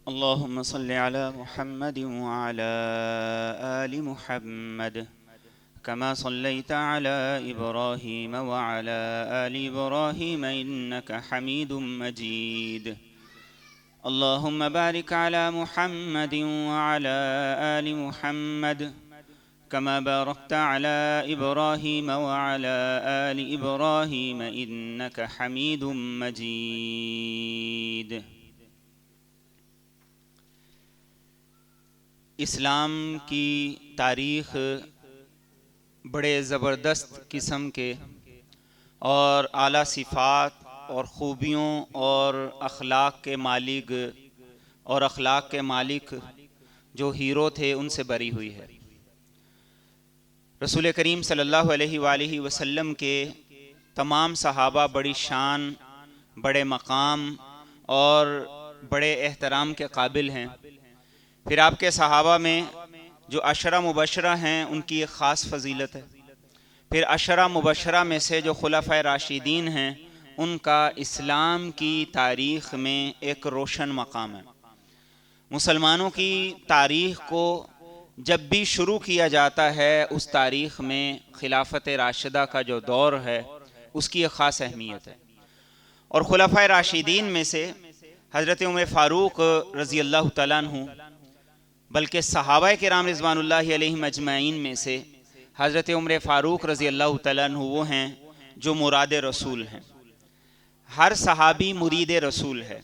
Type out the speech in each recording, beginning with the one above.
अल्लाहुम्मा सल्लि अला मुहम्मद व अला आलि मुहम्मद कमा सल्लैता अला इब्राहीम व अला आलि इब्राहीम इन्नका हमीदुम मजीद। अल्लाहुम्मा बारिक अला मुहम्मद व अला आलि मुहम्मद कमा बारकता अला इब्राहीम व अला आलि इब्राहीम इन्नका हमीदुम मजीद। इस्लाम की तारीख़ बड़े ज़बरदस्त किस्म के और आला सिफ़ात और ख़ूबियों और अखलाक के मालिक और अखलाक के मालिक जो हीरो थे उनसे भरी हुई है। रसूल करीम सल्लल्लाहु अलैहि वसल्लम के तमाम सहाबा बड़ी शान, बड़े मकाम और बड़े एहतराम के काबिल हैं। फिर आपके सहाबा में जो अशरा मुबशरा हैं उनकी एक ख़ास फ़जीलत है। फिर अशरा मुबशरा में से जो खुलफ़ाए राशिदीन हैं उनका इस्लाम की तारीख़ में एक रोशन मकाम है। मुसलमानों की तारीख़ को जब भी शुरू किया जाता है उस तारीख़ में खिलाफत राशिदा का जो दौर है उसकी एक ख़ास अहमियत है। और खुलफ़ाए राशिदीन में से हज़रत उमर फ़ारूक रज़ी अल्लाह तआला अन्हु, बल्कि सहाबाए किराम रिज़वानुल्लाहि अलैहिम अजमईन में से हज़रत उमर फ़ारूक रज़ी अल्लाह तआला अन्हु वो हैं जो मुराद रसूल हैं। हर सहाबी मुरीद रसूल है।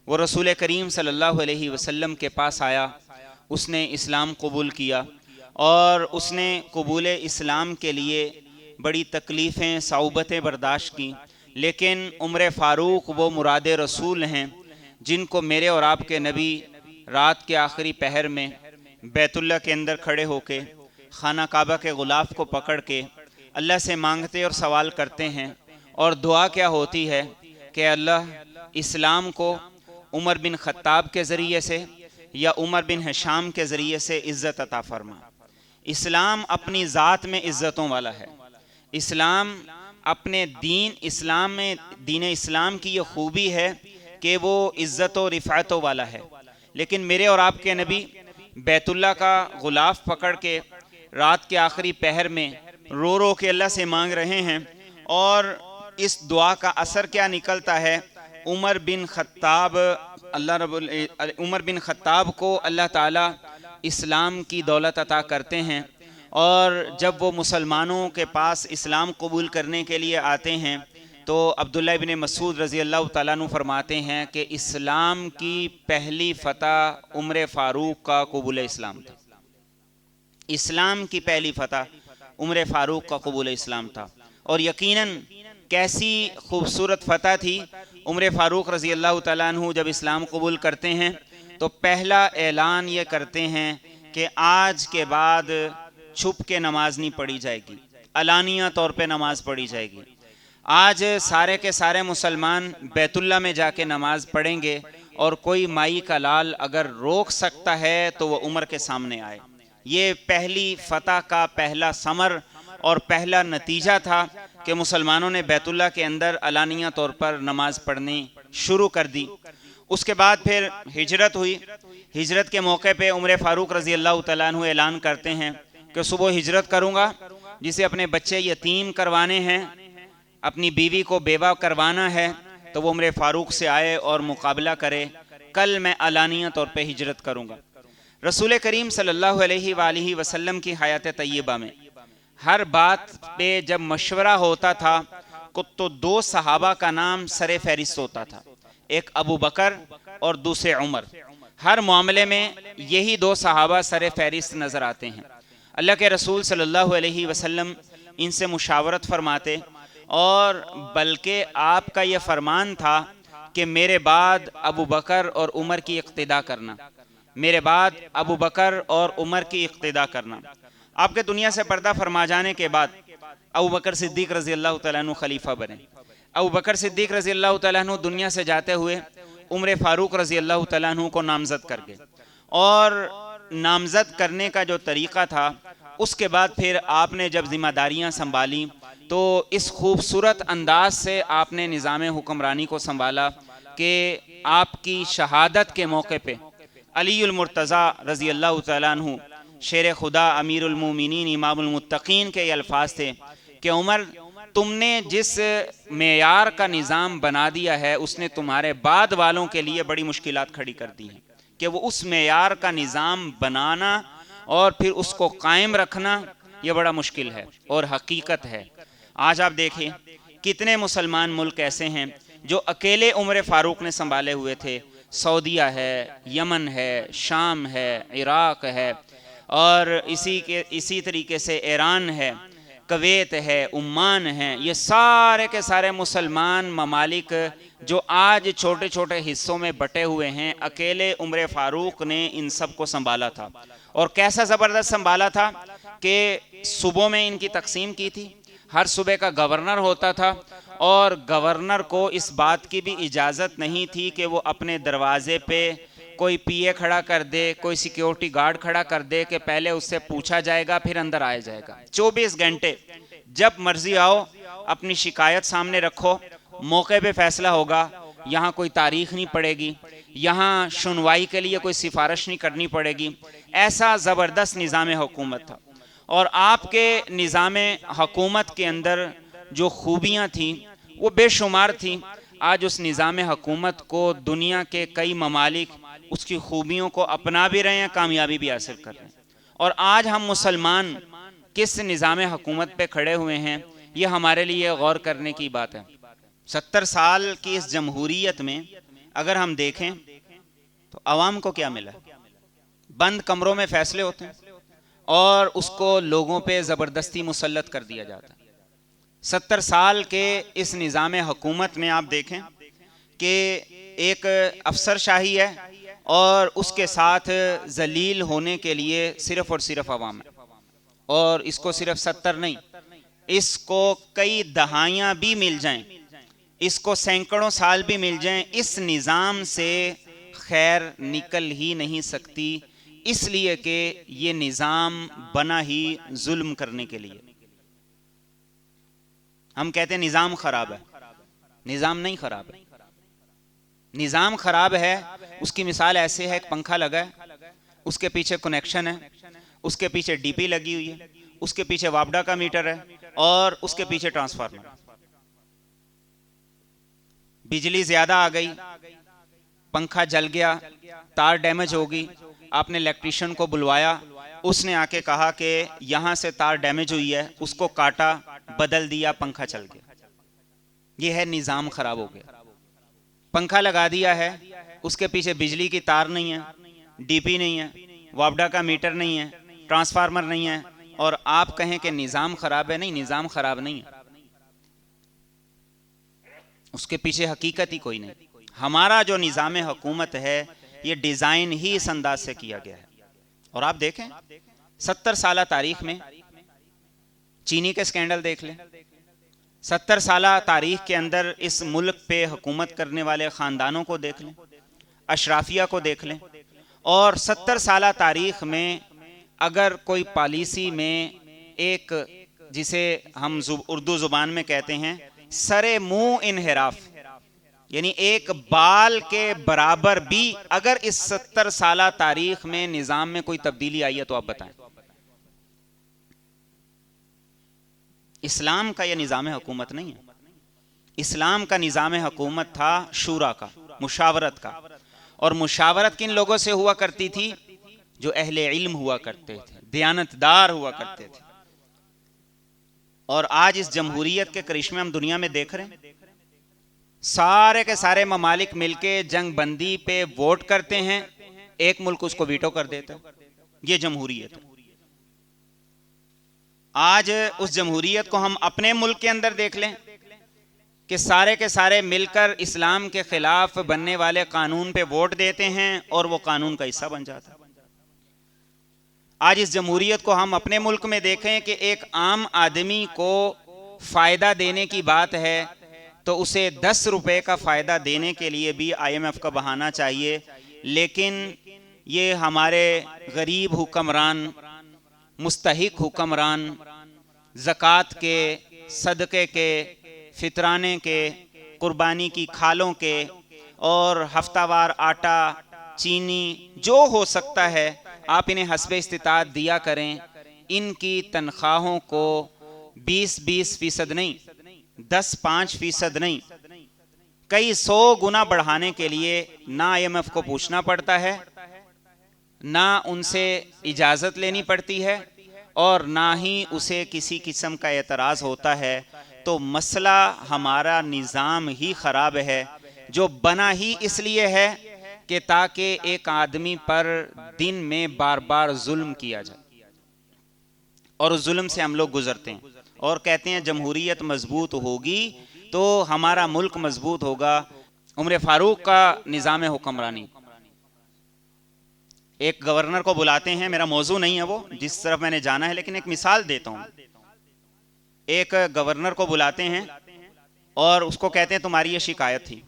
वो रसूल करीम सल्लल्लाहु अलैहि वसल्लम के पास आया, उसने इस्लाम कबूल किया और उसने कबूल इस्लाम के लिए बड़ी तकलीफ़ें सऊबतें बर्दाश्त की। लेकिन उमर फ़ारूक वो मुराद रसूल हैं जिनको मेरे और आपके नबी रात के आखिरी पहर में बैतुल्ला के अंदर खड़े होके खाना काबा के गुलाफ को पकड़ के अल्लाह से मांगते और सवाल करते हैं। और दुआ क्या होती है कि अल्लाह इस्लाम को उमर बिन ख़त्ताब के ज़रिए से या उमर बिन हिशाम के ज़रिए से इज़्ज़त अता फरमा। इस्लाम अपनी ज़ात में इज़्ज़तों वाला है। इस्लाम अपने दीन इस्लाम में दीन इस्लाम की ये खूबी है कि वो इज़्ज़त और रिफ़ातों वाला है। लेकिन मेरे और आपके नबी बैतुल्ला का गुलाफ पकड़ के रात के आखिरी पहर में रो रो के अल्लाह से मांग रहे हैं। और इस दुआ का असर क्या निकलता है? उमर बिन ख़त्ताब को अल्लाह ताला इस्लाम की दौलत अता करते हैं। और जब वो मुसलमानों के पास इस्लाम कबूल करने के लिए आते हैं तो अब्दुल्ला इब्न मसूद रज़ी अल्लाह तआला अन्हु फरमाते हैं कि इस्लाम की पहली फ़तह उमर फ़ारूक का कबूल इस्लाम था। इस्लाम की पहली फ़तह उमर फ़ारूक का कबूल इस्लाम था। और यकीनन कैसी खूबसूरत फ़तह थी। उमर फ़ारूक रज़ी अल्लाह तआला अन्हु जब इस्लाम कबूल करते हैं तो पहला ऐलान ये करते हैं कि आज के बाद छुप के नमाज नहीं पढ़ी जाएगी, अलानिया तौर पे नमाज पढ़ी जाएगी। आज सारे के सारे मुसलमान बैतुल्ला में जाके नमाज पढ़ेंगे और कोई माई का लाल अगर रोक सकता है तो वह उमर के सामने आए। ये पहली फ़तह का पहला समर और पहला नतीजा था कि मुसलमानों ने बैतुल्ला के अंदर अलानिया तौर पर नमाज पढ़नी शुरू कर दी। उसके बाद फिर हिजरत हुई। हिजरत के मौके पे उमर फ़ारूक रज़ी अल्लाह तआला अन्हु ऐलान करते हैं कि सुबह हिजरत करूँगा, जिसे अपने बच्चे यतीम करवाने हैं, अपनी बीवी को बेवा करवाना है, तो वो उमर फ़ारूक से आए और मुकाबला करे, कल मैं अलानिया तौर पे हिजरत करूँगा। रसूल करीम सल्लल्लाहु अलैहि वसल्लम की हयात तय्यबा में हर बात पे जब मशवरा होता था तो दो सहाबा का नाम सरे फहरिस्त होता था, एक अबू बकर और दूसरे उमर। हर मामले में यही दो सहाबा सरे फहरिस्त नज़र आते हैं। अल्लाह के रसूल सल्लल्लाहु अलैहि वसल्लम इनसे मुशावरत फरमाते और बल्कि आपका ये फरमान था कि मेरे बाद अबू बकर और उमर की इक्तिदा करना, मेरे बाद अबू बकर और उमर की इक्तिदा करना। आपके दुनिया से पर्दा फरमा जाने के बाद अबू बकर सिद्दीक़ रज़ी अल्लाह तआला अन्हु खलीफा बने। अबू बकर सिद्दीक़ रज़ी अल्लाह तआला अन्हु दुनिया से जाते हुए उमर फ़ारूक रज़ी अल्लाह तआला अन्हु को नामज़द कर गए। और नामज़द करने का जो तरीक़ा था, उसके बाद फिर आपने जब ज़िम्मेदारियाँ संभाली तो इस खूबसूरत अंदाज से आपने निज़ाम हुक्मरानी को संभाला कि आपकी शहादत के मौके पे अलीउल मुर्तज़ा रज़ी अल्लाह तआला अन्हु शेर खुदा अमीरुल मोमिनीन इमामुल मुत्तकीन के ये अल्फाज थे कि उमर, तुमने जिस मेयार का निज़ाम बना दिया है उसने तुम्हारे बाद वालों के लिए बड़ी मुश्किलात खड़ी कर दी हैं कि वो उस मेयार का निज़ाम बनाना और फिर उसको कायम रखना ये बड़ा मुश्किल है और हकीकत है। आज आप देखें कितने मुसलमान मुल्क ऐसे हैं जो अकेले उमर फ़ारूक ने संभाले हुए थे। सऊदीया है, यमन है, शाम है, इराक़ है, और इसी तरीके से ईरान है, कवैत है, उम्मान है। ये सारे के सारे मुसलमान ममालिक जो आज छोटे छोटे हिस्सों में बटे हुए हैं, अकेले उमर फ़ारूक ने इन सब को संभाला था। और कैसा ज़बरदस्त संभाला था कि सूबों में इनकी तकसीम की थी। हर सूबे का गवर्नर होता था और गवर्नर को इस बात की भी इजाज़त नहीं थी कि वो अपने दरवाजे पे कोई पीए खड़ा कर दे, कोई सिक्योरिटी गार्ड खड़ा कर दे कि पहले उससे पूछा जाएगा फिर अंदर आया जाएगा। 24 घंटे जब मर्जी आओ, अपनी शिकायत सामने रखो, मौके पे फैसला होगा। यहाँ कोई तारीख नहीं पड़ेगी, यहाँ सुनवाई के लिए कोई सिफारिश नहीं करनी पड़ेगी। ऐसा ज़बरदस्त निज़ाम हुकूमत था। और आपके निज़ाम हुकूमत के अंदर जो खूबियाँ थीं वो बेशुमार थीं। आज उस निज़ाम हुकूमत को दुनिया के कई ममालिक उसकी खूबियों को अपना भी रहे हैं, कामयाबी भी हासिल कर रहे हैं। और आज हम मुसलमान किस निज़ाम हुकूमत पे खड़े हुए हैं, ये हमारे लिए गौर करने की बात है। 70 साल की इस जमहूरियत में अगर हम देखें तो आवाम को क्या मिला? बंद कमरों में फैसले होते हैं और उसको लोगों पे ज़बरदस्ती मुसल्लत कर दिया जाता है। 70 साल के इस निज़ाम हुकूमत में आप देखें कि एक अफसरशाही है और उसके साथ जलील होने के लिए सिर्फ़ और सिर्फ अवाम है। और इसको सिर्फ 70 नहीं, इसको कई दहाइयाँ भी मिल जाएं, इसको सैकड़ों साल भी मिल जाएं, इस निज़ाम से खैर निकल ही नहीं सकती, इसलिए कि ये निज़ाम बना ही जुल्म करने के लिए। हम कहते हैं निज़ाम ख़राब है, निज़ाम नहीं ख़राब है। निज़ाम ख़राब है उसकी मिसाल ऐसे है, एक पंखा लगा है, उसके पीछे कनेक्शन है, उसके पीछे डीपी लगी हुई है, उसके पीछे वापडा का मीटर है और उसके पीछे ट्रांसफार्मर। बिजली ज़्यादा आ गई, पंखा जल गया, तार डैमेज हो गई, आपने इलेक्ट्रीशियन को बुलवाया, उसने आके कहा कि यहाँ से तार डैमेज हुई है, उसको काटा, बदल दिया, पंखा चल गया। ये है निज़ाम ख़राब हो गया। पंखा लगा दिया है, उसके पीछे बिजली की तार नहीं है, डीपी नहीं है, वापडा का मीटर नहीं है, ट्रांसफार्मर नहीं है, और आप कहें कि निज़ाम ख़राब है। नहीं, निज़ाम ख़राब नहीं है, उसके पीछे हकीकत ही कोई नहीं। हमारा जो निज़ाम हुकूमत है ये डिज़ाइन ही इस अंदाज से किया गया है। और आप देखें 70 साल तारीख में चीनी के स्कैंडल देख लें, 70 साल तारीख के अंदर इस मुल्क पे हुकूमत करने वाले ख़ानदानों को देख लें, अशराफिया को देख लें, और 70 साल तारीख में अगर कोई पॉलिसी में एक, जिसे हम उर्दू ज़ुबान में कहते हैं सरे मुंह इनहिराफ, यानी एक बाल के बराबर भी अगर इस 70 साल तारीख में निज़ाम में कोई तब्दीली आई है तो आप बताएं। इस्लाम का यह निज़ाम हुकूमत नहीं है। इस्लाम का निज़ाम हुकूमत था शूरा का, मुशावरत का। और मुशावरत किन लोगों से हुआ करती थी? जो अहले इल्म हुआ करते थे, दयानतदार हुआ करते थे। और आज इस जमहूरियत के करिश्मे हम दुनिया में देख रहे हैं। सारे के सारे ममालिक मिलके जंग बंदी पे वोट करते हैं, एक मुल्क उसको वीटो कर देता है। ये जमहूरियत है। आज उस जमहूरियत को हम अपने मुल्क के अंदर देख लें कि सारे के सारे मिलकर इस्लाम के खिलाफ बनने वाले कानून पे वोट देते हैं और वो कानून का हिस्सा बन जाता है। आज इस जमहूरियत को हम अपने मुल्क में देखें कि एक आम आदमी को फ़ायदा देने की बात है तो उसे 10 रुपए का फ़ायदा देने के लिए भी IMF का बहाना चाहिए। लेकिन ये हमारे गरीब हुक्मरान, मुस्तहिक हुक्मरान ज़कात के, सदक़े के, फितराने के, कुर्बानी की खालों के और हफ्तावार आटा, चीनी, जो हो सकता है आप इन्हें हस्बे इस्तिताअत दिया करें। इनकी तनख्वाहों को 20% नहीं, 10-5% नहीं, कई 100 गुना बढ़ाने के लिए ना IMF को पूछना पड़ता है, ना उनसे इजाज़त लेनी पड़ती है, और ना ही उसे किसी किस्म का एतराज़ होता है। तो मसला हमारा निज़ाम ही ख़राब है, जो बना ही इसलिए है कि ताकि एक आदमी पर दिन में बार बार जुल्म किया जाए, और उस जुल्म से हम लोग गुजरते हैं और कहते हैं जमहूरियत मजबूत होगी तो हमारा मुल्क मजबूत होगा। उमर फारूक का निज़ाम हुक्मरानी, एक गवर्नर को बुलाते हैं, मेरा मौजू नहीं है वो जिस तरफ मैंने जाना है, लेकिन एक मिसाल देता हूं। एक गवर्नर को बुलाते हैं और उसको कहते हैं तुम्हारी ये शिकायत थी।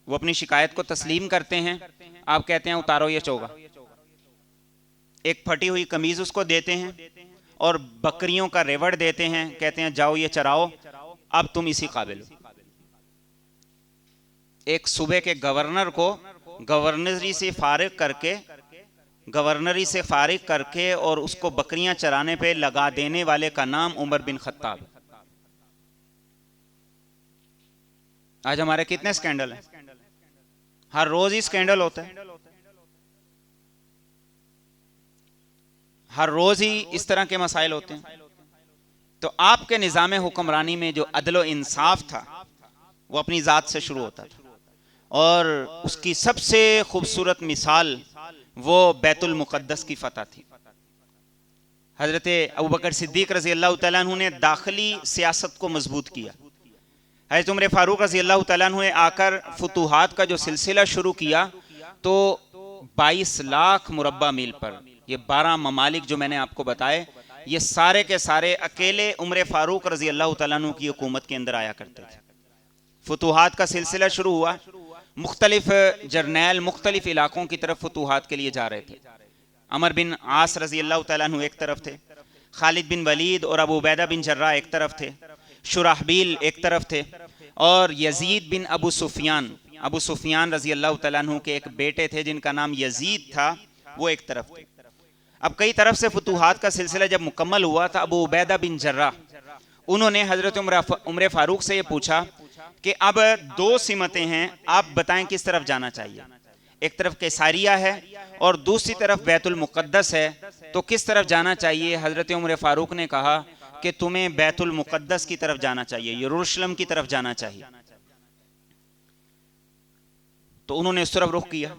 वो अपनी शिकायत को तस्लीम करते हैं। आप कहते हैं उतारो ये चोगा। एक फटी हुई कमीज उसको देते हैं और बकरियों का रेवड़ देते हैं, कहते हैं जाओ ये चराओ, अब तुम इसी काबिल हो। एक सूबे के गवर्नर को गवर्नरी से फारिग करके और उसको बकरियां चराने पे लगा देने वाले का नाम उमर बिन खत्ताब। आज हमारे कितने स्कैंडल हैं, हर रोज ही स्कैंडल होता है, हर रोज ही इस तरह के मसाइल होते हैं। तो आपके निज़ाम हुक्मरानी में जो अदल व इंसाफ था वो अपनी ज़ात से शुरू होता था, और उसकी सबसे खूबसूरत मिसाल वो बैतुल मुक़द्दस की फ़तह थी। हज़रत अबू बकर सिद्दीक़ रज़ी अल्लाह तआला अन्हु ने दाखिली सियासत को मजबूत किया। हज़रत उमर फारूक रज़ी अल्लाह तआला अन्हु ने आकर फुतूहात का जो सिलसिला शुरू किया तो 22 लाख मुरब्बा मील पर ये 12 ममालिक जो मैंने आपको बताए, ये सारे के सारे अकेले उमर फारूक रज़ी अल्लाह तआला अन्हु की हुकूमत के अंदर आया करते थे। फुतूहात का सिलसिला शुरू हुआ, मुख्तलिफ जर्नैल मुख्तलिफ इलाकों की तरफ फुतूहात के लिए जा रहे थे। अमर बिन आस रज़ी अल्लाह तआला अन्हु एक तरफ थे, खालिद बिन वलीद और अबू उबैदा बिन जर्राह एक तरफ थे, शुराहबील एक तरफ थे, और यजीद बिन अबू सुफियान रज़ी अल्लाह तआला अन्हु के एक बेटे थे जिनका नाम यजीद था, वो एक तरफ थे। अब कई तरफ से फुतूहात का सिलसिला जब मुकम्मल हुआ था, अबू उबैदा बिन जर्राह उन्होंने हज़रत उमर फारूक से ये पूछा कि अब 2 सिमतें हैं, आप बताएं किस तरफ जाना चाहिए। एक तरफ कैसारिया है और दूसरी तरफ बैतुल मुक़द्दस है, तो किस तरफ जाना चाहिए। हज़रत उमर फारूक ने कहा कि तुम्हें बैतुल मुक़द्दस की तरफ जाना चाहिए, यरूशलेम की तरफ जाना चाहिए। तो उन्होंने उस तरफ रुख किया।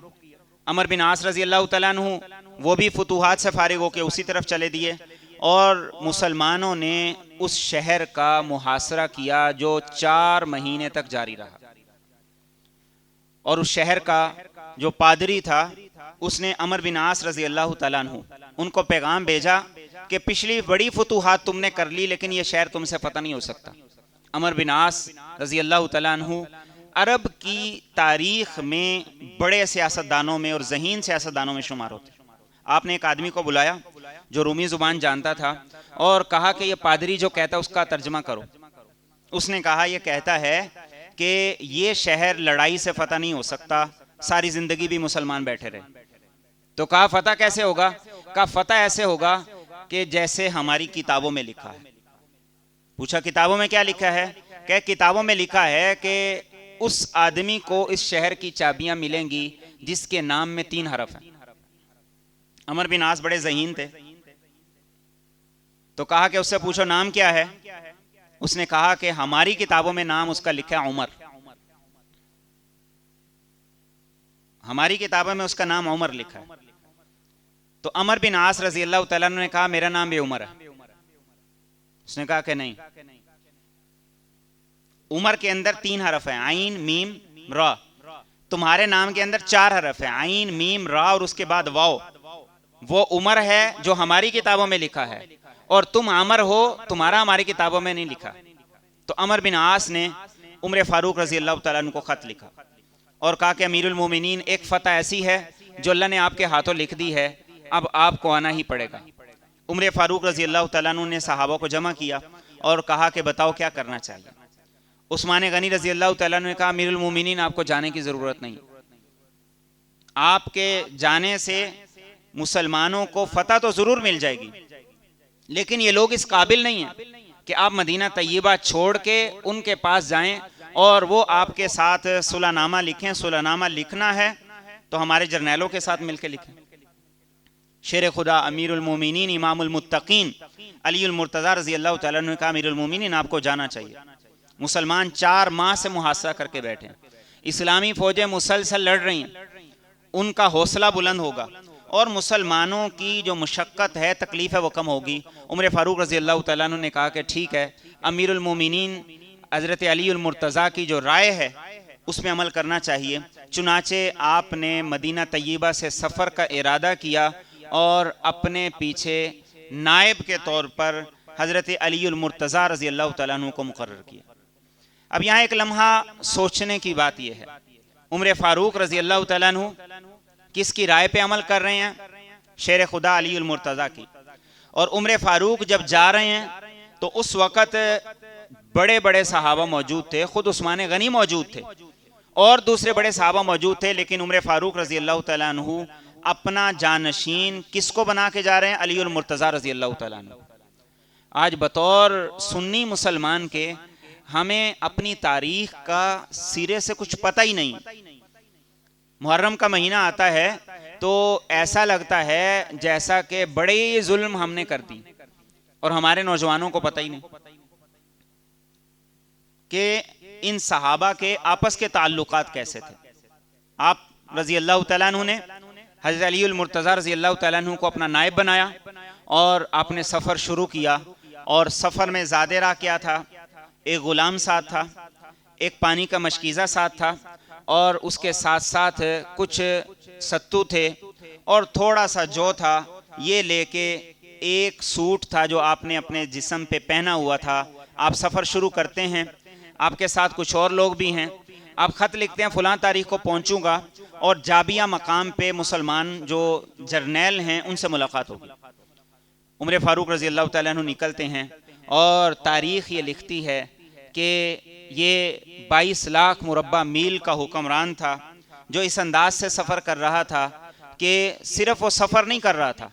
अमर बिन आस रज़ी अल्लाह तआला अन्हु वो भी फुतूहात से फारिग होकर उसी तरफ चले दिए, और मुसलमानों ने उस शहर का मुहासरा किया जो 4 महीने तक जारी रहा। और उस शहर का जो पादरी था उसने अमर बिन आस रज़ी अल्लाह तआला अन्हु उनको पैगाम भेजा कि पिछली बड़ी फुतूहात तुमने कर ली, लेकिन यह शहर तुमसे फतह नहीं हो सकता। अमर बिन आस रज़ी अल्लाह तआला अन्हु अरब की तारीख में बड़े सियासतदानों में और ज़हीन सियासतदानों में शुमार होते। आपने एक आदमी को बुलाया जो रूमी ज़ुबान जानता था और कहा कि ये पादरी जो कहता है उसका तर्जमा करो। उसने कहा यह कहता है कि ये शहर लड़ाई से फतह नहीं हो सकता, सारी ज़िंदगी भी मुसलमान बैठे रहे। तो कहा फतह कैसे होगा। कहा फतह ऐसे होगा कि जैसे हमारी किताबों में लिखा है। पूछा किताबों में क्या लिखा है। क्या किताबों में लिखा है कि उस आदमी को इस शहर की चाबियां मिलेंगी जिसके नाम में 3 हरफ हैं। अमर बिन आस बड़े ज़हीन थे, तो कहा कि उससे पूछो नाम क्या है। उसने कहा कि हमारी किताबों में नाम उसका लिखा है उमर, हमारी किताबों में उसका नाम उमर लिखा है। तो अमर बिन आस रज़ी अल्लाह तआला ने कहा मेरा नाम भी उमर है। उसने कहा कि नहीं, उमर के अंदर 3 हरफ है, आइन मीम रा। तुम्हारे नाम के अंदर 4 हरफ है, आइन मीम रा और उसके बाद वाओ। वो उमर है जो हमारी किताबों में लिखा है, और तुम आमर हो, तुम्हारा हमारी किताबों में नहीं लिखा। तो अमर बिन आस ने उमर फारूक रज़ी अल्लाह तआला अन्हु को खत लिखा और कहा कि अमीरुल मोमिनीन, एक फतह ऐसी है जो अल्लाह ने आपके हाथों लिख दी है, अब आपको आना ही पड़ेगा। उमर फारूक रज़ी अल्लाह तआला अन्हु ने सहाबा को जमा किया और कहा कि बताओ क्या करना चाहिए। उस्मान गनी रज़ी अल्लाह तआला अन्हु ने कहा अमीरुल मोमिनीन, आपको जाने की ज़रूरत नहीं, आपके जाने से मुसलमानों को फतह तो ज़रूर मिल जाएगी, लेकिन ये लोग इस काबिल नहीं हैं कि आप मदीना तैयबा छोड़ के उनके पास जाएं और वो आपके साथ सुलहनामा लिखें। सुलहनामा लिखना है तो हमारे जर्नैलों के साथ मिलकर लिखें। शेर खुदा अमीरुल मोमिनीन इमामुल मुत्तकीन अलीउल मुर्तज़ा रज़ी अल्लाह तआला अन्हु का अमीरुल मोमिनीन आपको जाना चाहिए। मुसलमान 4 माह से मुहासरा करके बैठे हैं, इस्लामी फौजें मुसलसल लड़ रही हैं, उनका हौसला बुलंद होगा और मुसलमानों की जो मुशक्क़त है, तकलीफ़ है, वो कम होगी। उमर फ़ारूक रज़ी अल्लाह तआला अन्हु ने कहा कि ठीक है, अमीरुल मोमिनीन हज़रत अलीउल मुर्तज़ा की जो राय है उसमें अमल करना चाहिए। चुनाचे आपने मदीना तैयबा से सफ़र का इरादा किया और अपने पीछे नायब के तौर पर हज़रत अलीउल मुर्तज़ा रज़ी अल्लाह तआला अन्हु को मुकर्रर किया। अब यहाँ एक लम्हा सोचने की बात यह है, उमर फ़ारूक रज़ी अल्लाह तआला अन्हु किसकी राय पे अमल कर रहे हैं? शेर खुदा अलीउल मुर्तज़ा की। और उमर फ़ारूक जब जा रहे हैं तो उस वक़्त बड़े बड़े सहाबा मौजूद थे, ख़ुद उस्मान गनी मौजूद थे और दूसरे बड़े सहाबा मौजूद थे, लेकिन उमर फ़ारूक रज़ी अल्लाह तआला अन्हु अपना जानशीन किसको बना के जा रहे हैं? अलीउल मुर्तज़ा रज़ी अल्लाह तआला अन्हु। आज बतौर सुन्नी मुसलमान के हमें अपनी तारीख का सिरे से कुछ पता ही नहीं। मुहर्रम का महीना आता है तो ऐसा लगता है जैसा कि बड़े जुल्म हमने कर दी और हमारे नौजवानों को पता ही नहीं कि इन सहाबा के आपस के ताल्लुकात कैसे थे। आप रज़ी अल्लाह तआला अन्हु ने हज़रत अलीउल मुर्तज़ा रज़ी अल्लाह तआला अन्हु को अपना नायब बनाया और आपने सफ़र शुरू किया। और सफ़र में ज़ादे राह क्या था? एक ग़ुलाम साथ था, एक पानी का मशकीज़ा साथ था और उसके साथ साथ कुछ सत्तू थे और थोड़ा सा जौ था। ये लेके एक सूट था जो आपने अपने जिस्म पे पहना हुआ था। आप सफ़र शुरू करते हैं, आपके साथ कुछ और लोग भी हैं, आप ख़त लिखते हैं फ़लाँ तारीख़ को पहुँचूँगा और जाबिया मकाम पे मुसलमान जो जर्नैल हैं उनसे मुलाकात होगी। उमर फ़ारूक रज़ी अल्लाह तआला अन्हु निकलते हैं और तारीख़ ये लिखती है कि ये 22 लाख मुरब्बा मील का हुक्मरान था जो इस अंदाज से सफ़र कर रहा था कि सिर्फ वो सफ़र नहीं कर रहा था,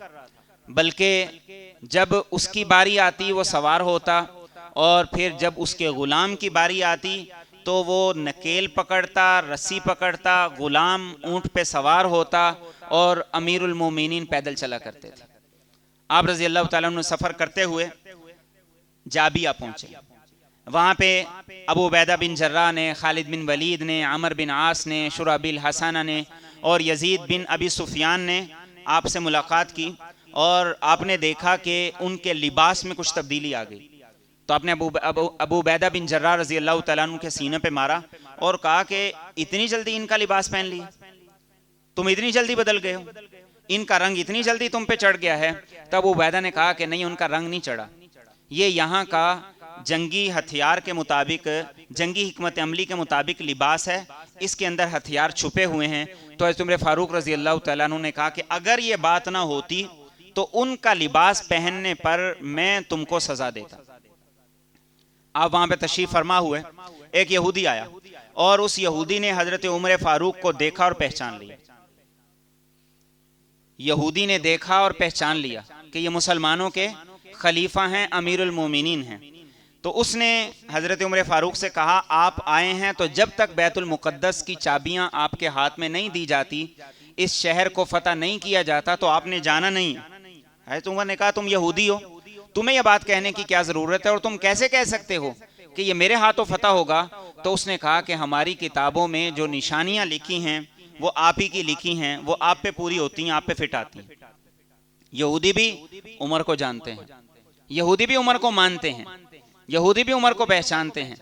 बल्कि जब उसकी बारी आती वो सवार होता और फिर जब उसके ग़ुलाम की बारी आती तो वो नकेल पकड़ता, रस्सी पकड़ता, ग़ुलाम ऊँट पे सवार होता और अमीरुल मोमिनीन पैदल चला करते थे। आप रज़ी अल्लाह तआला अन्हु सफ़र करते हुए जाबिया पहुँचे। वहाँ पे अबू उबैदा बिन जर्राह ने, खालिद बिन वलीद ने, अमर बिन आस ने, शुराबिल हसाना ने और यजीद बिन अबी सुफियान ने आपसे मुलाकात की और आपने देखा कि उनके लिबास में कुछ तब्दीली आ गई। तो आपने अबू उबैदा बिन जर्राह रज़ी अल्लाह तआला अन्हु के सीने पे मारा और कहा कि इतनी जल्दी इनका लिबास पहन लिया, तुम इतनी जल्दी बदल गए हो, इनका रंग इतनी जल्दी तुम पे चढ़ गया है। तब अबू उबैदा ने कहा कि नहीं, उनका रंग नहीं चढ़ा, ये यहाँ का जंगी हथियार के मुताबिक, जंगी हिकमत अमली के मुताबिक लिबास है, इसके अंदर हथियार छुपे हुए हैं। तो हज़रत उमर फ़ारूक रज़ी अल्लाह तआला अन्हु ने कहा कि अगर ये बात ना होती तो उनका लिबास पहनने पर मैं तुमको सज़ा देता। आप वहाँ पे तशरीफ़ फरमा हुए, एक यहूदी आया और उस यहूदी ने हज़रत उमर फ़ारूक को देखा और पहचान लिया। यहूदी ने देखा और पहचान लिया कि ये मुसलमानों के खलीफा हैं, अमीरुल मोमिनीन हैं। तो उसने हज़रत उमर फ़ारूक से कहा, आप आए हैं तो जब तक बैतुल मुक़द्दस की चाबियां आपके हाथ में नहीं दी जाती, इस शहर को फ़तह नहीं किया जाता, तो आपने जाना नहीं है। तो उमर ने कहा, तुम यहूदी हो, तुम्हें यह बात कहने की क्या ज़रूरत है और तुम कैसे कह सकते हो कि ये मेरे हाथों फ़तह होगा। तो उसने कहा कि हमारी किताबों में जो निशानियाँ लिखी हैं वो आप ही की लिखी हैं, वो आप पे पूरी होती हैं, आप पे फिट आती हैं। यहूदी भी उमर को जानते हैं, यहूदी भी उमर को मानते हैं, यहूदी भी उमर को पहचानते हैं।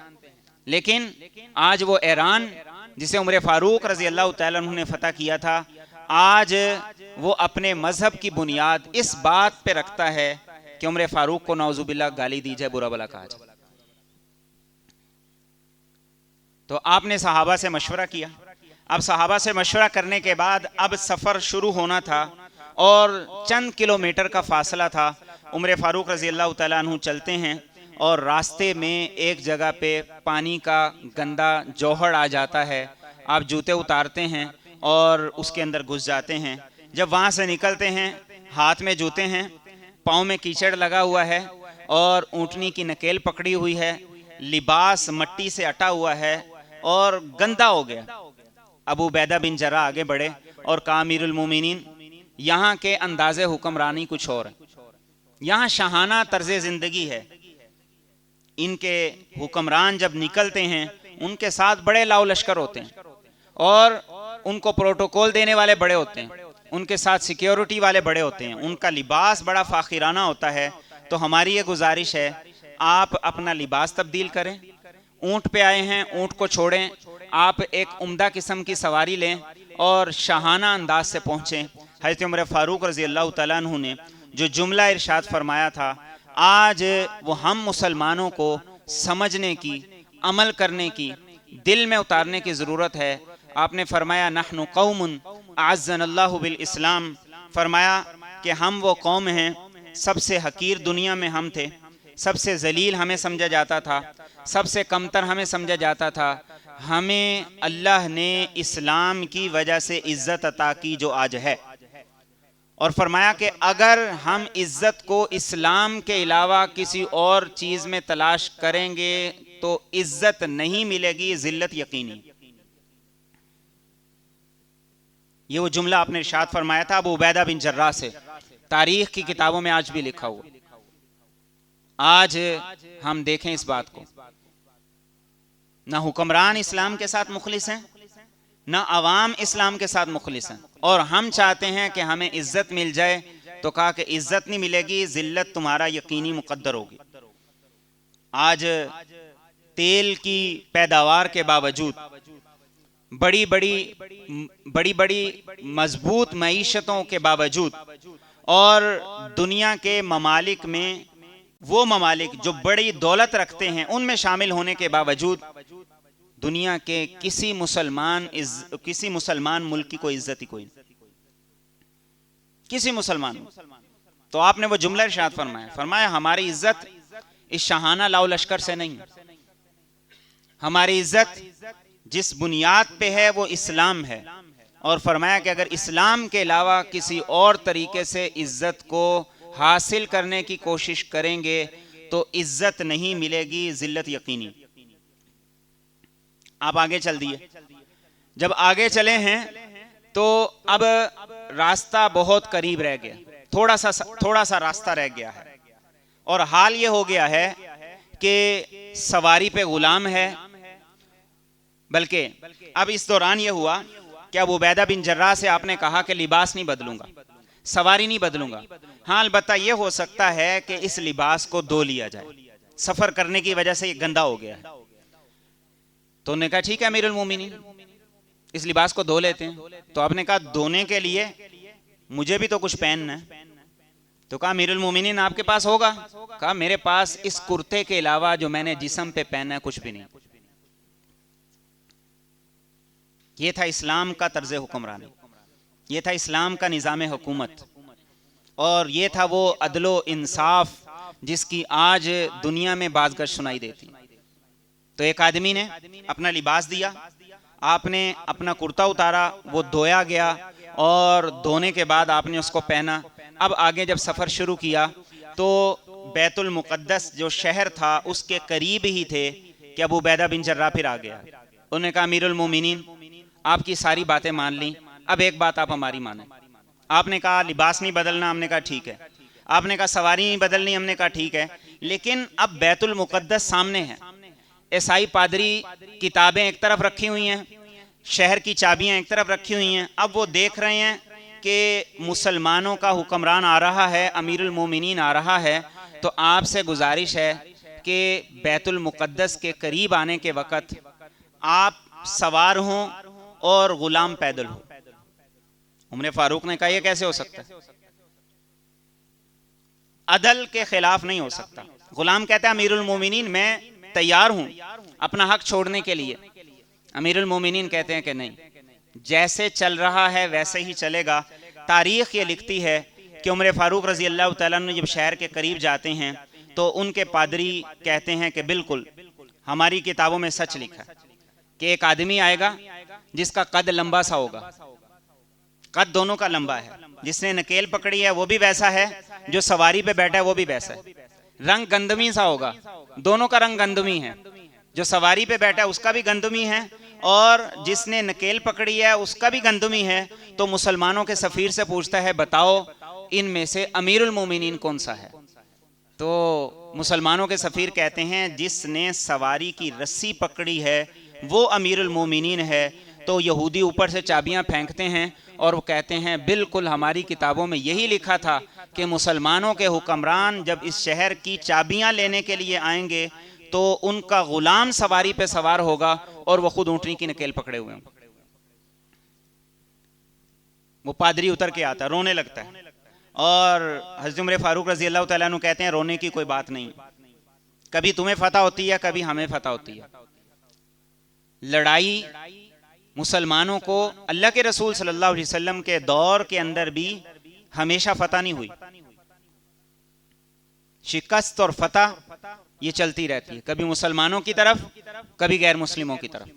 लेकिन आज वो ईरान जिसे उमर फ़ारूक रज़ी अल्लाह तआला अन्हु ने फ़तह किया था, आज वो अपने मज़हब की बुनियाद इस बात पे रखता है कि उमर फ़ारूक को नाउज़ुबिल्लाह गाली दी जाए, बुरा भला कहा जाए। तो आपने सहाबा से मशवरा किया। अब सहाबा से मशवरा करने के बाद अब सफ़र शुरू होना था और चंद किलोमीटर का फासला था। उमर फ़ारूक रज़ी अल्लाह तआला अन्हु चलते हैं और रास्ते में एक जगह पे पानी का गंदा जौहर आ जाता है। आप जूते उतारते हैं और उसके अंदर घुस जाते हैं। जब वहाँ से निकलते हैं, हाथ में जूते हैं, पाँव में कीचड़ लगा हुआ है और ऊँटनी की नकेल पकड़ी हुई है, लिबास मट्टी से अटा हुआ है और गंदा हो गया। अबू उबैदा बिन जर्रा आगे बढ़े और कहा, अमीरुल मोमिनीन, यहाँ के अंदाज़े हुक्मरानी कुछ और है, यहाँ शाहाना तर्ज़े ज़िंदगी है। इनके हुक्मरान जब निकलते हैं उनके साथ बड़े लाओ लश्कर होते हैं और उनको प्रोटोकॉल देने वाले बड़े होते हैं, उनके साथ सिक्योरिटी वाले बड़े होते हैं, उनका लिबास बड़ा फ़ाखिराना होता है। तो हमारी ये गुजारिश है, आप अपना लिबास तब्दील करें। ऊँट पे आए हैं, ऊँट को छोड़ें, आप एक उम्दा किस्म की सवारी लें और शाहाना अंदाज से पहुँचें। हज़रत उमर फ़ारूक रज़ी अल्लाह तआला अन्हु ने जो जुमला इरशाद फरमाया था, आज वो हम मुसलमानों को समझने की, अमल करने की, दिल में उतारने की ज़रूरत है। आपने फरमाया, नहनु कौमुन अअज़्ज़नल्लाहु बिल इस्लाम, फरमाया कि हम वो कौम हैं, सबसे हकीर दुनिया में हम थे, सबसे जलील हमें समझा जाता था, सबसे कमतर हमें समझा जाता था। हमें अल्लाह ने इस्लाम की वजह से इज़्ज़त अता की जो आज है। और फरमाया कि अगर हम इज़्ज़त को इस्लाम के अलावा किसी और चीज़ में तलाश करेंगे तो इज़्ज़त नहीं मिलेगी, ज़िल्लत यकीनी। ये वो जुमला आपने इरशाद फरमाया था अबू उबैदा बिन जर्रा से, तारीख की किताबों में आज भी लिखा हुआ। आज हम देखें इस बात को, ना हुक्मरान इस्लाम के साथ मुखलिस हैं, ना अवाम इस्लाम के साथ मुखलिस हैं, और हम चाहते हैं कि हमें इज्जत मिल जाए। तो कहा कि इज्जत नहीं मिलेगी, जिल्लत तुम्हारा यकीनी मुकद्दर होगी। आज तेल की पैदावार के बावजूद, बड़ी बड़ी मजबूत मईशतों के बावजूद, और दुनिया के ममालिक में वो ममालिक जो बड़ी दौलत रखते हैं उनमें शामिल होने के बावजूद दुनिया के किसी मुसलमान मुल्क की कोई इज्जत ही कोई नहीं, किसी मुसलमान। तो आपने वो जुमला इरशाद फरमाया हमारी इज्जत इस शाहाना लाओ लश्कर से नहीं, हमारी इज्जत जिस बुनियाद पे है वो इस्लाम है। और फरमाया कि अगर इस्लाम के अलावा किसी और तरीके से इज्जत को हासिल करने की कोशिश करेंगे तो इज्जत नहीं मिलेगी, जिल्लत यकीनी। आप आगे चल दिए। जब आगे चले हैं तो अब रास्ता बहुत करीब रह गया, थोड़ा सा रास्ता रह गया है, और हाल ये हो गया है कि सवारी पे गुलाम है। बल्कि अब इस दौरान ये हुआ कि अबू उबैदा बिन जर्रा से आपने कहा कि लिबास नहीं बदलूंगा, सवारी नहीं बदलूंगा, हाँ अलबत्ता ये हो सकता है कि इस लिबास को धो लिया जाए, सफर करने की वजह से ये गंदा हो गया है। तो उन्होंने कहा ठीक है अमीरुल मोमिनीन, इस लिबास को धो लेते हैं। तो आपने कहा धोने के लिए मुझे भी तो कुछ पहनना है। तो कहा अमीरुल मोमिनीन आपके पास होगा? कहा मेरे पास इस कुर्ते के अलावा जो मैंने जिस्म पे पहना है कुछ भी नहीं। ये था इस्लाम का तर्ज हुक्मरानी, ये था इस्लाम का निज़ाम हुकूमत, और ये था वो अदलो इंसाफ जिसकी आज दुनिया में बाज़गश सुनाई देती। तो एक आदमी ने अपना लिबास दिया, आपने अपना कुर्ता उतारा, वो धोया गया, और धोने के बाद आपने उसको पहना। अब आगे जब सफ़र शुरू किया तो बैतुल मुक़द्दस जो शहर था उसके करीब ही थे कि अबू उबैदा बिन जर्रा फिर आ गया। उन्होंने कहा अमीरुल मोमिनीन आपकी सारी बातें मान ली, अब एक बात आप हमारी माने। आपने कहा लिबास नहीं बदलना, हमने कहा ठीक है। आपने कहा सवारी नहीं बदलनी, हमने कहा ठीक है। लेकिन अब बैतुल मुक़द्दस सामने है, ईसाई पादरी किताबें एक तरफ रखी हुई हैं, शहर की चाबियां एक तरफ रखी हुई हैं। अब वो देख रहे हैं कि मुसलमानों का हुक्मरान आ रहा है, अमीरुल मोमिनीन आ रहा है। तो आपसे गुजारिश है कि बैतुल मुक़द्दस के करीब आने के वक़्त आप सवार हों और गुलाम पैदल हो। उमर फारूक ने कहा यह कैसे हो सकता है? अदल के खिलाफ नहीं हो सकता। गुलाम कहता है अमीरुल मोमिनीन मैं तैयार हूं अपना हक छोड़ने के लिए। अमीरुल मोमिनीन कहते हैं कि नहीं, जैसे चल रहा है वैसे ही चलेगा। तारीख ये लिखती है कि उमर फारूक रजी अल्लाह तआला अन्हु जब शहर के करीब जाते हैं तो उनके पादरी कहते हैं कि बिल्कुल हमारी किताबों में सच लिखा है कि एक आदमी आएगा जिसका कद लंबा सा होगा, कद दोनों का लंबा है। जिसने नकेल पकड़ी है वो भी वैसा है, जो सवारी पे बैठा है वो भी वैसा है। रंग गंदमी सा होगा, दोनों का रंग गंदमी है। जो सवारी पे बैठा है उसका भी गंदमी है और जिसने नकेल पकड़ी है उसका भी गंदमी है। तो मुसलमानों के सफीर से पूछता है, बताओ इनमें से अमीरुल मोमिनीन कौन सा है? तो मुसलमानों के सफीर कहते हैं, जिसने सवारी की रस्सी पकड़ी है वो अमीरुल मोमिनीन है। तो यहूदी ऊपर से चाबियां फेंकते हैं और वो कहते हैं, बिल्कुल हमारी किताबों में यही लिखा था कि मुसलमानों के हुक्मरान जब इस शहर की चाबियां लेने के लिए आएंगे तो उनका गुलाम सवारी पे सवार होगा और वो खुद ऊंटनी की नकेल पकड़े हुए होंगे। वो पादरी उतर के आता है, रोने लगता है और हज़रत उमर फारूक रजी अल्लाह तआला अन्हु कहते हैं, रोने की कोई बात नहीं, कभी तुम्हें फतह होती है कभी हमें फतह होती है। लड़ाई मुसलमानों को अल्लाह के रसूल सल्लल्लाहु अलैहि वसल्लम के दौर के अंदर भी हमेशा फतह नहीं हुई। शिकस्त और फतह ये चलती रहती है, कभी मुसलमानों की तरफ कभी गैर मुस्लिमों की तरफ।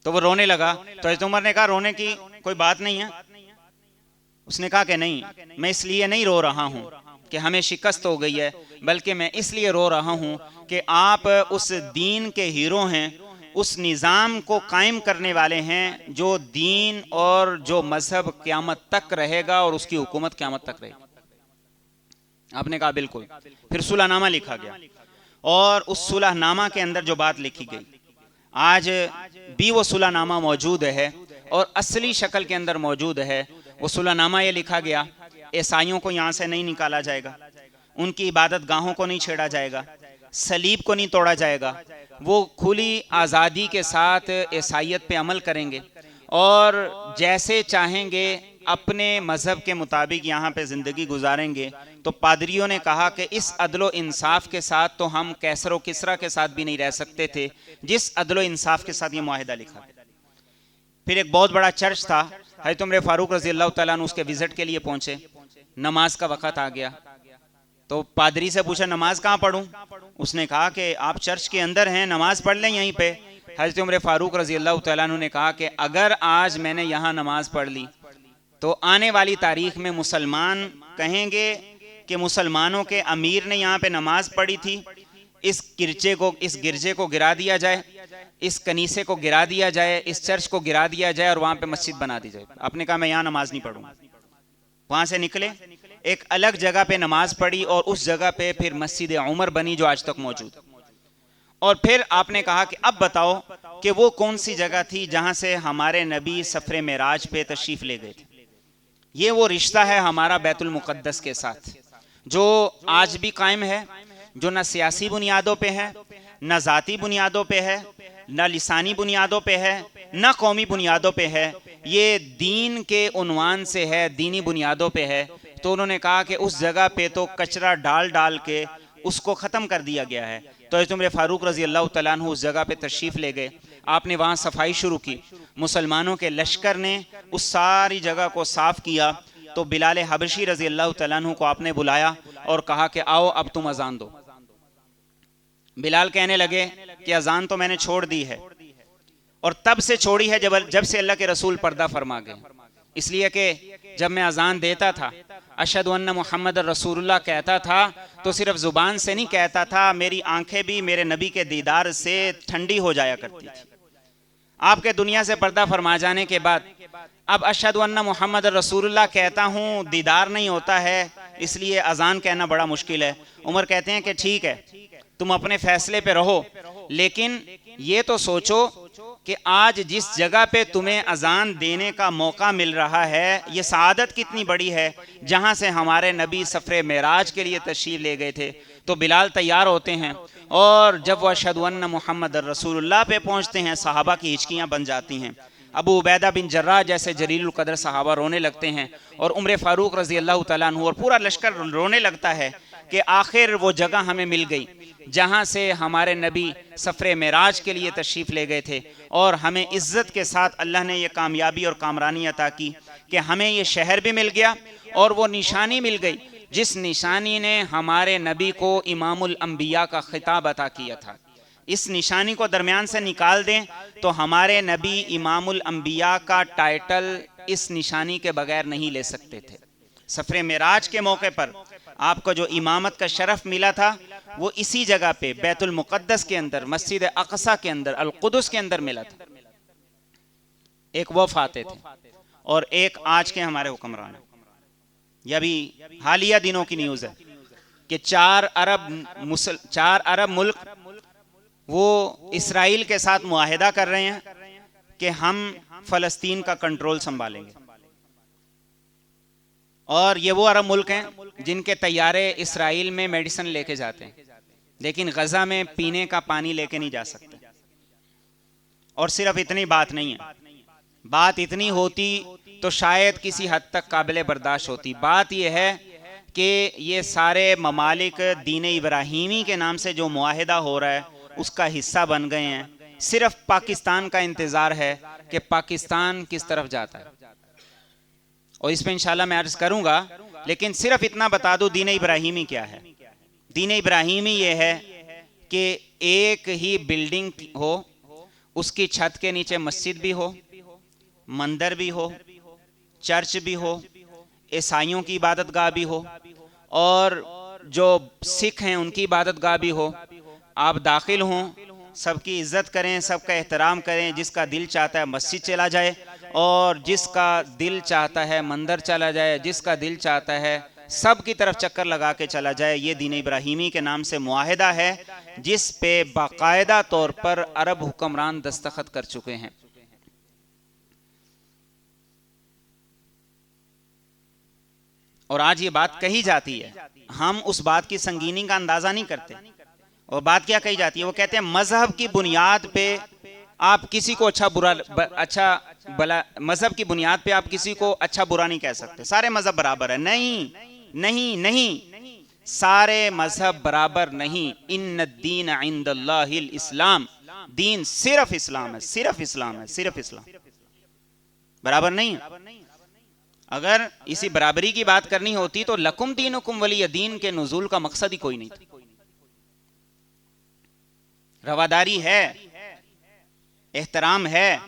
तो वो रोने लगा तो हज़रत उमर ने कहा, रोने की कोई बात नहीं है। उसने कहा कि नहीं, मैं इसलिए नहीं रो रहा हूं कि हमें शिकस्त हो गई है, बल्कि मैं इसलिए रो रहा हूं कि आप उस दीन के हीरो हैं, उस निज़ाम को कायम करने वाले हैं जो दीन और जो मजहब क़यामत तक रहेगा और उसकी हुकूमत क़यामत तक रहेगी। आपने कहा बिल्कुल। फिर सुलहनामा लिखा गया और उस सुलहनामा के अंदर जो बात लिखी गई आज भी वो सुलहनामा मौजूद है और असली शक्ल के अंदर मौजूद है। वो सुलहनामा ये लिखा गया, ईसाइयों को यहाँ से नहीं निकाला जाएगा, उनकी इबादत गाहों को नहीं छेड़ा जाएगा, सलीब को नहीं तोड़ा जाएगा, वो खुली आज़ादी के साथ ईसाइयत पे अमल करेंगे और जैसे चाहेंगे अपने मज़हब के मुताबिक यहाँ पे ज़िंदगी गुजारेंगे। तो पादरियों ने कहा कि इस अदलो इंसाफ के साथ तो हम कैसर व किसरा के साथ भी नहीं रह सकते थे, जिस अदलो इंसाफ के साथ ये मुआहिदा लिखा। फिर एक बहुत बड़ा चर्च था, हज़रत उमर फारूक रज़ी अल्लाह तआला अन्हु उसके विजिट के लिए पहुंचे। नमाज का वक़्त आ गया तो पादरी से पूछा, नमाज कहाँ पढ़ूं? उसने कहा कि आप चर्च के अंदर हैं, नमाज पढ़ लें यहीं पे। हज़रत उमर फारूक रज़ी अल्लाह तआला अन्हु ने कहा कि अगर आज मैंने यहाँ नमाज पढ़ ली तो आने वाली तारीख में मुसलमान कहेंगे कि मुसलमानों के अमीर ने यहाँ पे नमाज पढ़ी थी, इस गिरजे को गिरा दिया जाए, इस कनीसे को गिरा दिया जाए, इस चर्च को गिरा दिया जाए और वहाँ पे मस्जिद बना दी जाए। आपने कहा मैं यहाँ नमाज नहीं पढ़ूंगा। वहाँ से निकले, एक अलग जगह पे नमाज पढ़ी और उस जगह पे फिर मस्जिद उमर बनी जो आज तक मौजूद। और फिर आपने कहा कि अब बताओ कि वो कौन सी जगह थी जहाँ से हमारे नबी सफरे मेराज पे तशरीफ ले गए थे। ये वो रिश्ता है हमारा बैतुल मुक़द्दस के साथ जो आज भी कायम है, जो न सियासी बुनियादों पे है, न ज़ाती बुनियादों पे है, न लिसानी बुनियादों पे है, न कौमी बुनियादों पे है, ये दीन के उन्वान से है, दीनी बुनियादों पे है। तो उन्होंने कहा कि उस जगह पे तो कचरा डाल डाल के उसको ख़त्म कर दिया गया है। तो हज़रत उमर फारूक रज़ी अल्लाह तआला अन्हु उस जगह पे तशरीफ़ ले गए, आपने वहाँ सफाई शुरू की, मुसलमानों के लश्कर ने उस सारी जगह को साफ़ किया। तो बिलाल हबशी रज़ी अल्लाह तआला अन्हु को आपने बुलाया और कहा कि आओ अब तुम अजान दो। बिलाल कहने लगे कि अजान तो मैंने छोड़ दी है और तब से छोड़ी है जब से अल्लाह के रसूल पर्दा फरमा गए। इसलिए कि जब मैं अजान देता था अशहदु अन्ना मुहम्मद रसूलुल्लाह कहता था तो सिर्फ ज़ुबान से नहीं कहता था, मेरी आंखें भी मेरे नबी के दीदार से ठंडी हो जाया करती थी। आपके दुनिया से पर्दा फरमा जाने के बाद अब अशहदु अन्ना मुहम्मद रसूलुल्लाह कहता हूँ, दीदार नहीं होता है, इसलिए अजान कहना बड़ा मुश्किल है। उमर कहते हैं कि ठीक है, तुम अपने फैसले पे रहो, लेकिन ये तो सोचो कि आज जिस जगह पे तुम्हें अजान देने का मौका मिल रहा है, ये सआदत कितनी बड़ी है, जहाँ से हमारे नबी सफ़रे मेराज के लिए तशरीफ़ ले गए थे। तो बिलाल तैयार होते हैं और जब वह अशहदु अन्ना मुहम्मद रसूलुल्लाह पे पहुँचते हैं, सहाबा की हिचकियाँ बन जाती हैं। अबू उबैदा बिन जर्राह जैसे जलीलुल कदर सहाबा रोने लगते हैं और उमर फारूक रज़ी अल्लाह तआला अन्हु और पूरा लश्कर रोने लगता है कि आखिर वो जगह हमें मिल गई जहाँ से हमारे नबी सफ़रे मेराज के लिए तशरीफ़ ले गए थे और हमें इज़्ज़त के साथ अल्लाह ने ये कामयाबी और कामरानी अता की कि हमें ये शहर भी मिल गया और वो निशानी मिल गई जिस निशानी ने हमारे नबी को इमामुल अंबिया का खिताब अता किया था, इस निशानी को दरमियान से निकाल दें तो हमारे नबी इमामुल अंबिया का टाइटल इस निशानी के बगैर नहीं ले सकते थे। सफरे मेराज के मौके पर आपको जो इमामत का शरफ मिला था वो इसी जगह पे बैतुल मुक़द्दस के अंदर, मस्जिद अक़सा के अंदर, अल कुदस के अंदर मिला था। एक वो फाते थे और एक आज के हमारे हुक्मरान। यह भी हालिया दिनों की न्यूज़ है कि 4 अरब मुल्क वो इसराइल के साथ मुआहिदा कर रहे हैं कि हम फ़लस्तीन का कंट्रोल संभालेंगे। और ये वो अरब मुल्क हैं जिनके तैयारे इसराइल में मेडिसिन लेके जाते हैं, लेकिन गजा में पीने का पानी लेके नहीं जा सकते। और सिर्फ इतनी बात नहीं है, बात इतनी होती तो शायद किसी हद तक काबिल बर्दाश्त होती। बात यह है कि ये सारे ममालिक दीन इब्राहीमी के नाम से जो मुआहिदा हो रहा है उसका हिस्सा बन गए हैं। सिर्फ पाकिस्तान का इंतज़ार है कि पाकिस्तान किस तरफ जाता है, और इस पर इंशाल्लाह मैं अर्ज करूंगा। लेकिन सिर्फ इतना बता दूं दीन इब्राहीमी क्या है। दीन इब्राहीमी ये है कि एक ही बिल्डिंग हो, उसकी छत के नीचे मस्जिद भी हो, मंदिर भी हो, चर्च भी हो, ईसाइयों की इबादत गाह भी हो, और जो सिख हैं उनकी इबादत गाह भी हो। आप दाखिल हों, सबकी इज्जत करें, सबका एहतराम करें। जिसका दिल चाहता है मस्जिद चला जाए, और जिसका दिल चाहता है मंदिर चला जाए, जिसका दिल चाहता है सब की तरफ चक्कर लगा के चला जाए। ये दीन इब्राहीमी के नाम से मुआहिदा है जिस पे बाकायदा तौर पर अरब हुक्मरान दस्तखत कर चुके हैं। और आज ये बात कही जाती है, हम उस बात की संगीनी का अंदाजा नहीं करते। और बात क्या कही जाती है, वो कहते हैं मजहब की बुनियाद पे आप किसी को अच्छा भला, मजहब की बुनियाद पे आप किसी को अच्छा बुरा नहीं कह सकते। सारे मजहब बराबर है। नहीं नहीं नहीं, सारे मजहब बराबर नहीं। इन्न दीन इंदल्लाहिल इस्लाम, दीन सिर्फ इस्लाम है, सिर्फ इस्लाम है, सिर्फ इस्लाम, बराबर नहीं है। अगर इसी बराबरी की बात करनी होती तो लकुम दीनुकुम वलिय दीन के नुज़ूल का मकसद ही कोई नहीं था। रवादारी है, एहतराम है,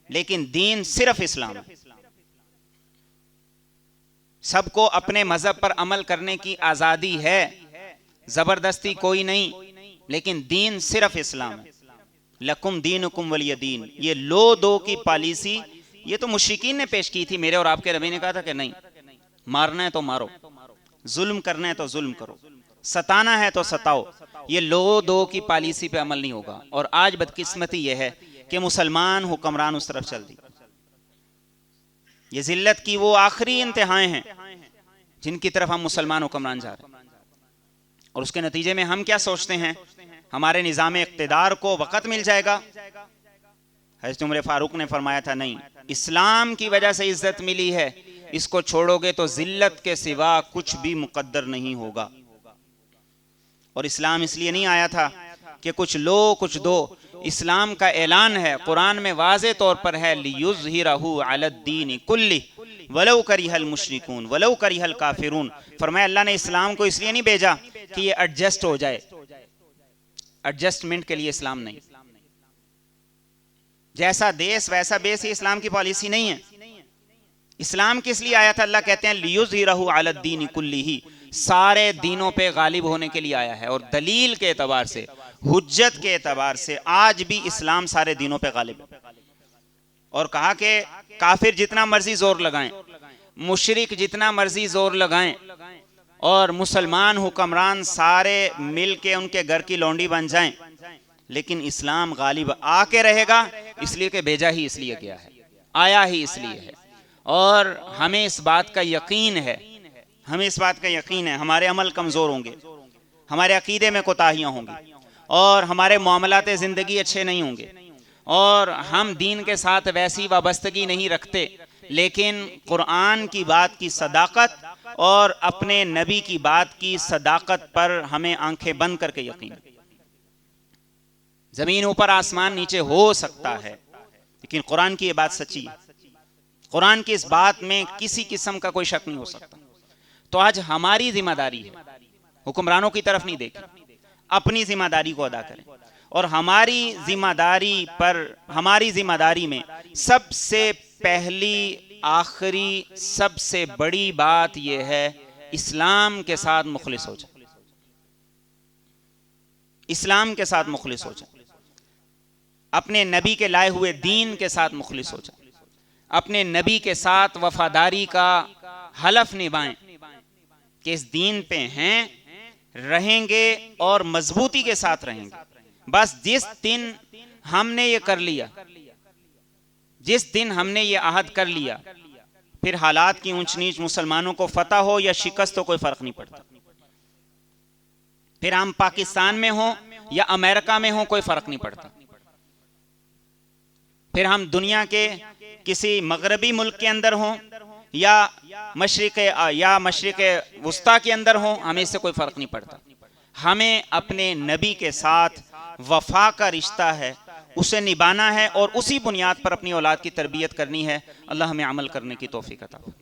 लेकिन दीन सिर्फ इस्लाम है। सबको अपने मजहब पर अमल करने की आजादी है, जबरदस्ती कोई नहीं, लेकिन दीन सिर्फ इस्लाम है। लकुम दीनुकुम वलिय दीन, ये लो दो की पॉलिसी ये तो मुश्रिकीन ने पेश की थी। मेरे और आपके नबी ने कहा था कि नहीं, मारना है तो मारो, जुल्म करना है तो जुल्म करो, सताना है तो सताओ। ये लो दो की पॉलिसी पे अमल नहीं होगा। और आज बदकिस्मती यह है कि मुसलमान हुक्मरान उस तरफ चल दी। ये जिल्लत की वो आखिरी इंतहाएं हैं जिनकी तरफ हम मुसलमान हुक्मरान जा रहे हैं। और उसके नतीजे में हम क्या सोचते हैं, हमारे निज़ाम इक़्तिदार को वक़्त मिल जाएगा। हज़रत उमर फारूक ने फरमाया था, नहीं, इस्लाम की वजह से इज्जत मिली है, इसको छोड़ोगे तो जिल्लत के सिवा कुछ भी मुकद्दर नहीं होगा। और इस्लाम इसलिए नहीं आया था कि कुछ लो कुछ दो। इस्लाम का ऐलान है, कुरान में वाज़े तौर पर है, लियुज़हिरहु अलद्दीन कुल्ली वलौ करिहल मुश्रिकून वलौ करिहल काफिरून। फरमाया अल्लाह ने इस्लाम को इसलिए नहीं भेजा कि ये एडजस्ट हो जाए, एडजस्टमेंट के लिए इस्लाम नहीं। जैसा देश वैसा बेस, ये इस्लाम की पॉलिसी नहीं है। इस्लाम किस लिए आया था? अल्लाह कहते हैं लियुज़हिरहु अलद्दीन कुल्लिही, सारे दीनों पे गालिब होने के लिए आया है। और दलील के एतबार से, हुज्जत के एतबार से आज भी इस्लाम सारे दीनों पे गालिब है। और कहा कि काफिर जितना मर्जी जोर लगाएं, मुशरिक जितना मर्जी जोर लगाएं, और मुसलमान हुक्मरान सारे मिल के उनके घर की लौंडी बन जाएं, लेकिन इस्लाम गालिब आके रहेगा। इसलिए कि भेजा ही इसलिए गया है, आया ही इसलिए है। और हमें इस बात का यकीन है, हमें इस बात का यकीन है, हमारे अमल कमज़ोर होंगे, हमारे अकीदे में कोताहियाँ होंगी, और हमारे मामलाते ज़िंदगी अच्छे नहीं होंगे, और हम दीन के साथ वैसी वाबस्तगी नहीं रखते। लेकिन कुरान की बात की सदाकत और अपने नबी की बात की सदाकत पर हमें आंखें बंद करके यकीन है। ज़मीन ऊपर आसमान नीचे हो सकता है, लेकिन कुरान की ये बात सच्ची है। कुरान की इस बात में किसी किस्म का कोई शक नहीं हो सकता। तो आज हमारी जिम्मेदारी है, हुक्मरानों की तरफ नहीं देखें, अपनी जिम्मेदारी को अदा करें। और हमारी जिम्मेदारी में सबसे पहली, आखिरी, सबसे बड़ी बात यह है, इस्लाम के साथ मुखलिस हो जाए। इस्लाम के साथ मुखलिस हो जाए, अपने नबी के लाए हुए दीन के साथ मुखलिस हो जाए, अपने नबी के साथ वफादारी का हलफ निभाएं कि इस दीन पे हैं, रहेंगे और मजबूती के साथ रहेंगे। बस जिस दिन हमने ये कर लिया, जिस दिन हमने ये अहद कर लिया, फिर हालात की ऊंच नीच, मुसलमानों को फतह हो या शिकस्त हो, कोई फर्क नहीं पड़ता। फिर हम पाकिस्तान में हो या अमेरिका में हो, कोई फर्क नहीं पड़ता। फिर हम दुनिया के किसी मगरबी मुल्क के अंदर हो या मशरिक वुस्ता के अंदर हो, हमें इससे कोई फर्क नहीं पड़ता। हमें अपने नबी के साथ वफा का रिश्ता है, उसे निभाना है और उसी बुनियाद पर अपनी औलाद की तरबियत करनी है। अल्लाह हमें अमल करने की तौफीक अता फरमाए।